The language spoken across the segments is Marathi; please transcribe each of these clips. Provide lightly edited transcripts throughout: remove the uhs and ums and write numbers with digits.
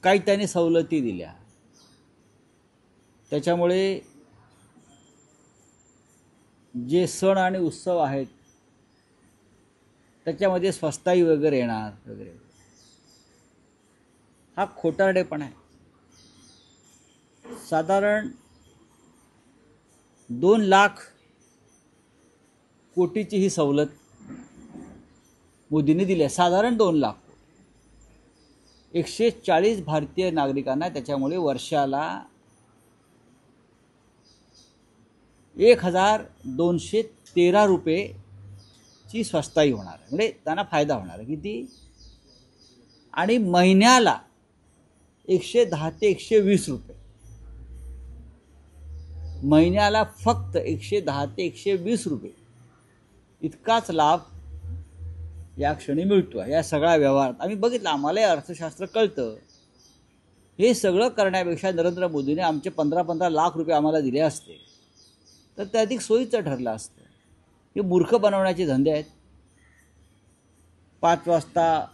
काही त्यांनी सवलती दिल्या, त्याच्यामुळे जे सण आणि उत्सव आहेत त्याच्यामध्ये स्वस्ताई वगैरे येणार वगैरे, हा खोटारडेपणा आहे. साधारण 2,00,000 कोटीची ही सवलत मोदींनी दिली आहे. साधारण 2,00,000 कोटी. 140 भारतीय नागरिकांना त्याच्यामुळे वर्षाला 1,213 रुपयेची स्वस्ताई होणार आहे. म्हणजे त्यांना फायदा होणार आहे किती, आणि महिन्याला 110 ते 120 रुपये, महिन्याला फक्त 110 ते 120 रुपये इतकाच लाभ या क्षणी मिळतो. या सगळ्या व्यवहारात आम्ही बघितलं, आम्हालाही अर्थशास्त्र कळतं. हे सगळं करण्यापेक्षा नरेंद्र मोदीने आमचे 15-15 लाख रुपये आम्हाला दिले असते तर ते अधिक सोयीचं ठरलं असतं. हे मूर्ख बनवण्याचे धंदे आहेत. 5 वाजता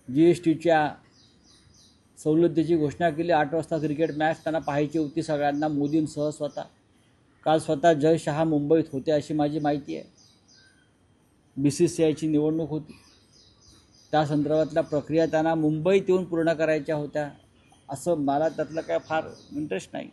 GSTच्या सवलतीची घोषणा केली, 8 वाजता क्रिकेट मॅच त्यांना पाहायची होती सगळ्यांना, मोदींसह स्वतः. काल स्वतः जय शहा मुंबईत होते अशी माझी माहिती आहे. BCCIची निवडणूक होती, त्या संदर्भातल्या प्रक्रिया त्यांना मुंबईत येऊन पूर्ण करायच्या होत्या. असं मला त्यातलं काय फार इंटरेस्ट नाही.